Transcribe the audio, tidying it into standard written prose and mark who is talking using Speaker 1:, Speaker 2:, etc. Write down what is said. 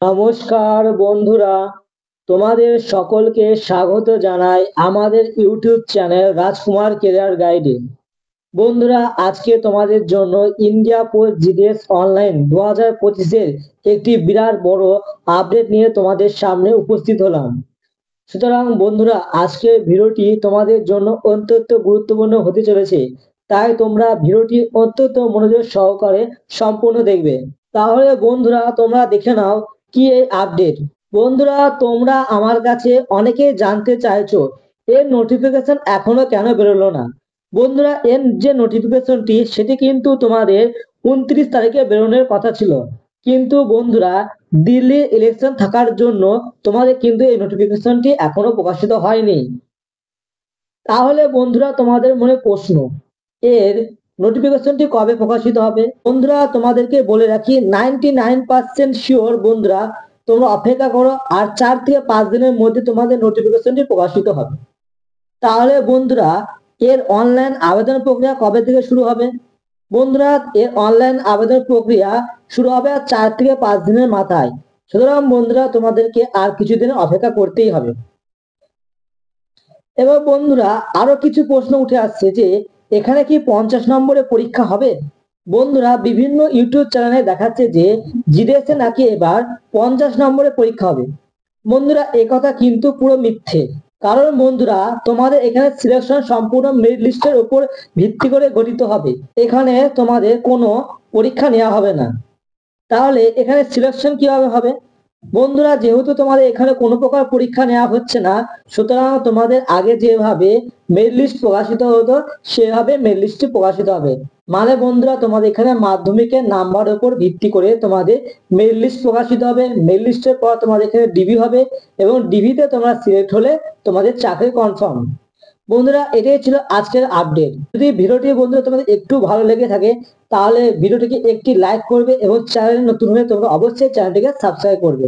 Speaker 1: নমস্কার বন্ধুরা, তোমাদের সকলকে স্বাগত জানাই আমাদের ইউটিউব চ্যানেল রাজকুমার কেরিয়ার গাইডে। বন্ধুরা, আজকে তোমাদের জন্য ইন্ডিয়া পোস্ট জিডিএস অনলাইন 2025-এর একটি বিরাট বড় আপডেট নিয়ে তোমাদের সামনে উপস্থিত হলাম। সুতরাং বন্ধুরা, আজকের ভিডিওটি তোমাদের জন্য অত্যন্ত গুরুত্বপূর্ণ হতে চলেছে, তাই তোমরা ভিডিওটি অত্যন্ত মনোযোগ সহকারে সম্পূর্ণ দেখবে। তাহলে বন্ধুরা, তোমরা দেখে নাও কি এই আপডেট। বন্ধুরা, তোমরা আমার কাছে অনেকে জানতে চাইছো এর নোটিফিকেশন এখনো কেন বেরোলো না। বন্ধুরা, এর যে নোটিফিকেশনটি সেটি কিন্তু তোমাদের 29 তারিখে বেরোনোর কথা ছিল, কিন্তু বন্ধুরা দিল্লির ইলেকশন থাকার জন্য তোমাদের কিন্তু এই নোটিফিকেশনটি এখনো প্রকাশিত হয়নি। তাহলে বন্ধুরা, তোমাদের মনে প্রশ্ন, এর নোটিফিকেশনটি কবে প্রকাশিত হবে? বন্ধুরা, তোমাদেরকে বলে রাখি 99% শিওর বন্ধুরা, তোমরা অপেক্ষা করো, আর 4 থেকে 5 দিনের মধ্যে তোমাদের নোটিফিকেশনটি প্রকাশিত হবে। তাহলে বন্ধুরা, এর অনলাইন আবেদন প্রক্রিয়া কবে থেকে শুরু হবে? বন্ধুরা, এর অনলাইন আবেদন প্রক্রিয়া শুরু হবে আর 4 থেকে 5 দিনের মাথায়। সুতরাং বন্ধুরা, তোমাদেরকে আর কিছুদিন অপেক্ষা করতেই হবে। এবার বন্ধুরা, আরো কিছু প্রশ্ন উঠে আসছে যে এখানে কি 50 নম্বরের পরীক্ষা হবে? বন্ধুরা, বিভিন্ন ইউটিউব চ্যানেলে দেখাচ্ছে যে জিডিএস এ নাকি এবার 50 নম্বরের পরীক্ষা হবে। বন্ধুরা, কথা কিন্তু পুরো মিথ্যে। কারণ বন্ধুরা, তোমাদের এখানে সিলেকশন সম্পূর্ণ মেরিট লিস্টের উপর ভিত্তি করে গঠিত হবে। এখানে তোমাদের কোনো পরীক্ষা নেওয়া হবে না। তাহলে এখানে সিলেকশন কিভাবে হবে? বন্ধুরা, যেহেতু তোমাদের এখানে কোনো প্রকার পরীক্ষা নেওয়া হচ্ছে না, সুতরাং তোমাদের আগে যেভাবে মেরিট লিস্ট প্রকাশিত হতো সেভাবে মেরিট লিস্টটি প্রকাশিত হবে। মানে বন্ধুরা, তোমাদের এখানে মাধ্যমিকের নাম্বার উপর ভিত্তি করে তোমাদের মেরিট লিস্ট প্রকাশিত হবে। মেরিট লিস্টের পর তোমাদের এখানে ডিবি হবে এবং ডিবিতে তোমরা সিলেক্ট হলে তোমাদের চাকরি কনফার্ম। বন্ধুরা, এটাই ছিল আজকের আপডেট। যদি ভিডিওটি বন্ধুরা তোমাদের একটু ভালো লেগে থাকে তাহলে ভিডিওটিকে একটি লাইক করবে এবং চ্যানেলে নতুন হলে তোমরা অবশ্যই চ্যানেলটিকে সাবস্ক্রাইব করবে।